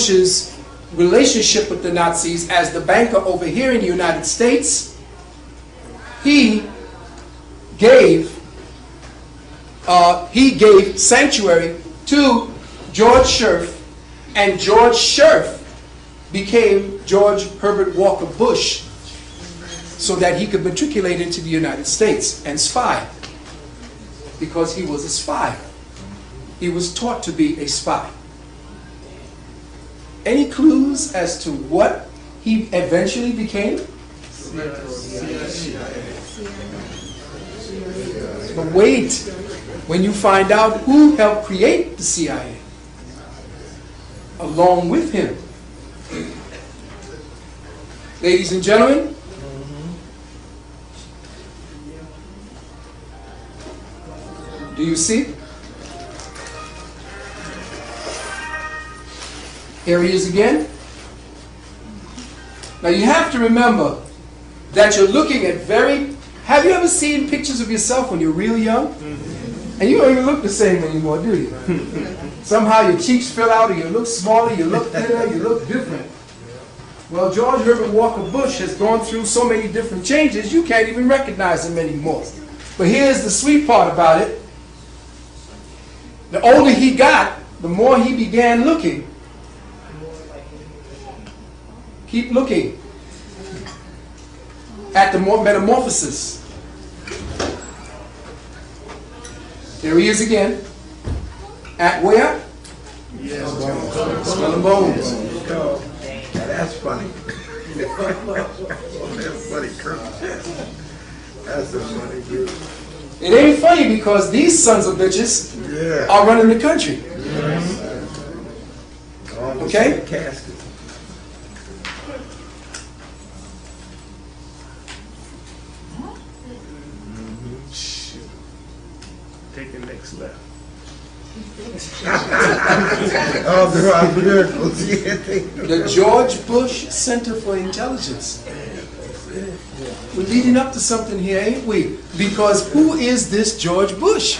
Bush's relationship with the Nazis as the banker over here in the United States, he gave sanctuary to George Scherff, and George Scherff became George Herbert Walker Bush so that he could matriculate into the United States and spy, because he was a spy. He was taught to be a spy. Any clues as to what he eventually became? But wait, when you find out who helped create the CIA along with him. Ladies and gentlemen, do you see? Here he is again. Now you have to remember that you're looking at have you ever seen pictures of yourself when you're real young? And you don't even look the same anymore, do you? Somehow your cheeks fill out, or you look smaller, you look thinner, you look different. Well, George Herbert Walker Bush has gone through so many different changes, you can't even recognize him anymore. But here's the sweet part about it. The older he got, the more he began looking. Keep looking at the metamorphosis. There he is again. At where? Yes. Skull and Bones. That's funny. That's funny, Kurt. That's a funny group. It ain't funny because these sons of bitches are running the country. Okay? Casket. Take the next left. Oh, there are miracles. The George Bush Center for Intelligence. We're leading up to something here, ain't we? Because who is this George Bush?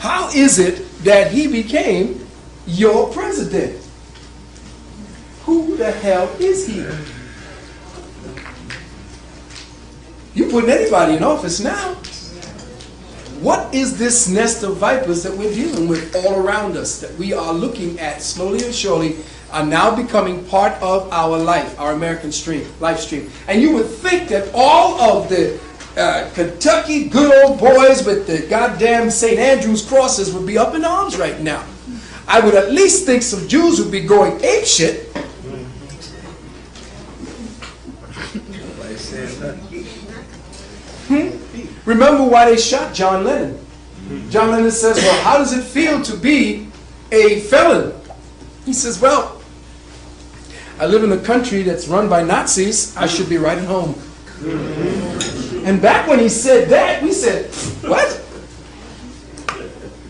How is it that he became your president? Who the hell is he? You're putting anybody in office now. What is this nest of vipers that we're dealing with all around us, that we are looking at slowly and surely, are now becoming part of our life, our American life stream? And you would think that all of the Kentucky good old boys with the goddamn St. Andrew's crosses would be up in arms right now. I would at least think some Jews would be going apeshit. Remember why they shot John Lennon. John Lennon says, well, how does it feel to be a felon? He says, well, I live in a country that's run by Nazis. I should be right at home. And back when he said that, we said, what?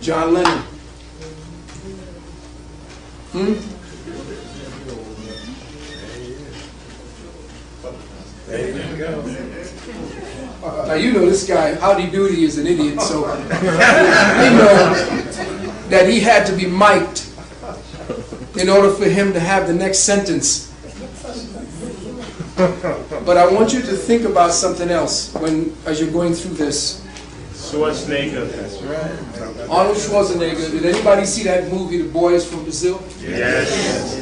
John Lennon. There you go. Now you know this guy, Howdy Doody, is an idiot, so we know that he had to be mic'd in order for him to have the next sentence. But I want you to think about something else as you're going through this. Schwarzenegger. That's right. Arnold Schwarzenegger. Did anybody see that movie, The Boys from Brazil? Yes.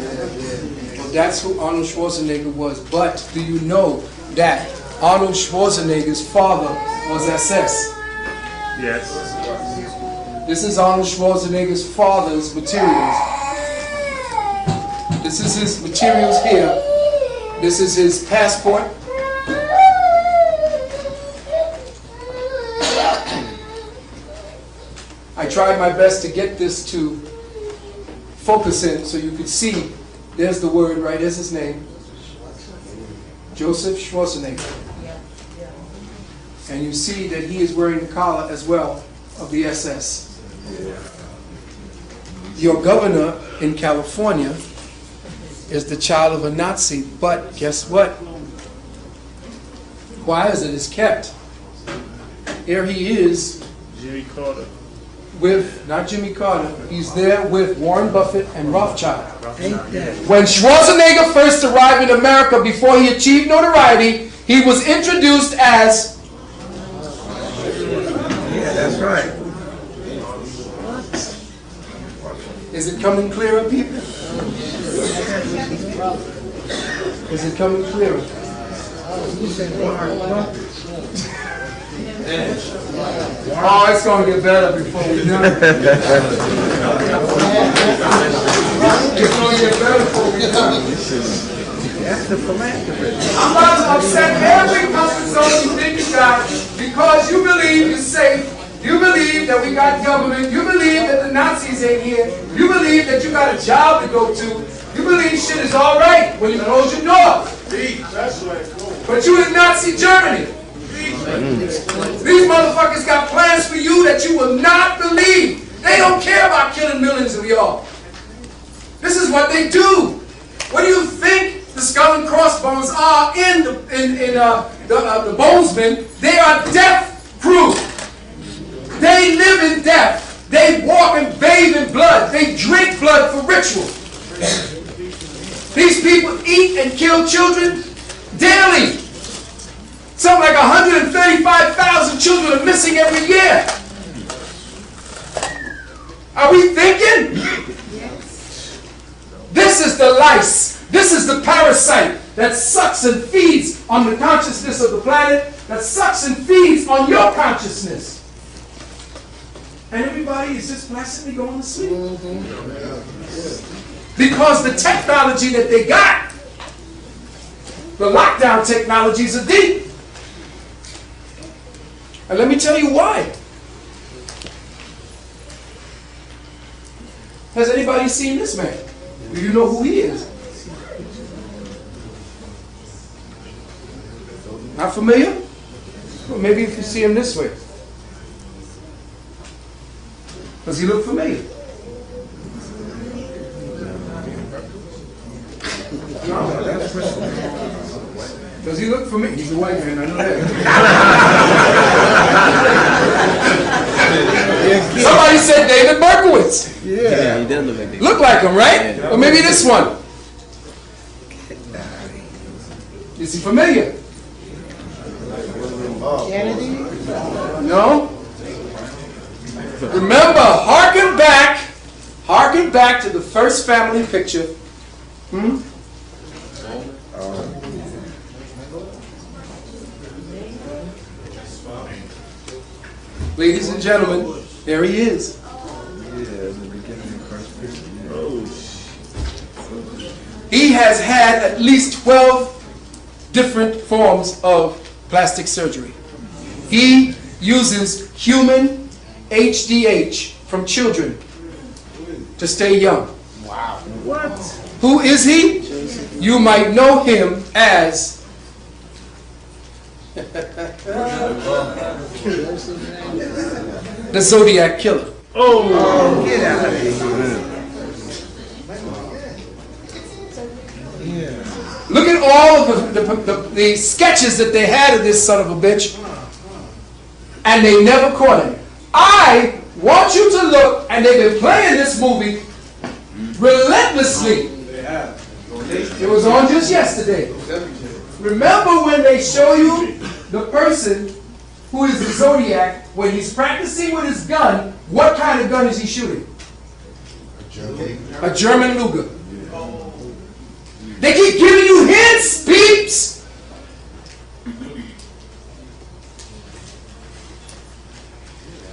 Well, that's who Arnold Schwarzenegger was. But do you know that Arnold Schwarzenegger's father was SS? Yes. This is Arnold Schwarzenegger's father's materials. This is his materials here. This is his passport. I tried my best to get this to focus in so you could see. There's the word, right? There's his name. Joseph Schwarzenegger. And you see that he is wearing the collar as well of the SS. Your governor in California is the child of a Nazi, but guess what? Why is it kept? Here he is. Jimmy Carter. with, not Jimmy Carter, he's there with Warren Buffett and Rothschild. When Schwarzenegger first arrived in America before he achieved notoriety, he was introduced as... Yeah, that's right. Is it coming clearer, people? Is it coming clearer? Oh, it's going to get better before we done. It's going to get better before we done. That's the philanthropist. I'm about to upset every comfort zone you think you got because you believe you're safe. You believe that we got government. You believe that the Nazis ain't here. You believe that you got a job to go to. You believe shit is all right when you close your door. But you in Nazi Germany. These motherfuckers got plans for you that you will not believe. They don't care about killing millions of y'all. This is what they do. What do you think the skull and crossbones are in the Bonesmen? They are death proof. They live in death. They walk and bathe in blood. They drink blood for ritual. These people eat and kill children daily. Something like 135,000 children are missing every year. Are we thinking? This is the lice. This is the parasite that sucks and feeds on the consciousness of the planet, that sucks and feeds on your consciousness. And everybody is just placidly going to sleep. Because the technology that they got, the lockdown technologies are deep. And let me tell you why. Has anybody seen this man? Do you know who he is? Not familiar? Well, maybe if you see him this way. Does he look familiar? No, does he look familiar? He's a white man, I know that. Somebody said David Berkowitz. Yeah. He does look like that. Look like him, right? Yeah. Or maybe this one. Is he familiar? No? Remember, harken back to the first family picture. Ladies and gentlemen, there he is. He has had at least 12 different forms of plastic surgery. He uses human HDH from children to stay young. Wow. What? Who is he? You might know him as the Zodiac Killer. Oh, get out of here. Yeah. Look at all of the sketches that they had of this son of a bitch, and they never caught him. I want you to look, and they've been playing this movie relentlessly. It was on just yesterday. Remember when they show you the person who is the Zodiac, when he's practicing with his gun, what kind of gun is he shooting? A German Luger. They keep giving you hints, peeps.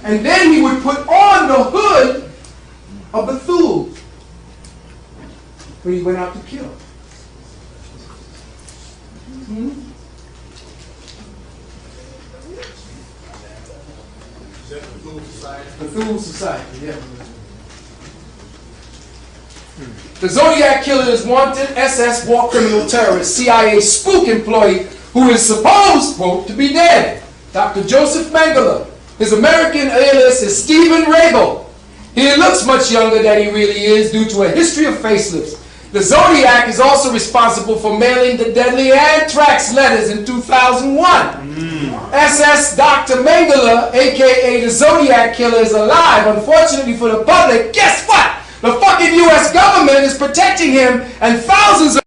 And then he would put on the hood of Bethul when he went out to kill. Bethul Society, yeah. The Zodiac Killer is wanted SS war criminal terrorist, CIA spook employee who is supposed, quote, to be dead. Dr. Joseph Mengele. His American alias is Stephen Rabel. He looks much younger than he really is due to a history of facelifts. The Zodiac is also responsible for mailing the deadly anthrax letters in 2001. SS Dr. Mengele, aka the Zodiac Killer, is alive. Unfortunately for the public, guess what? The fucking US government is protecting him, and thousands of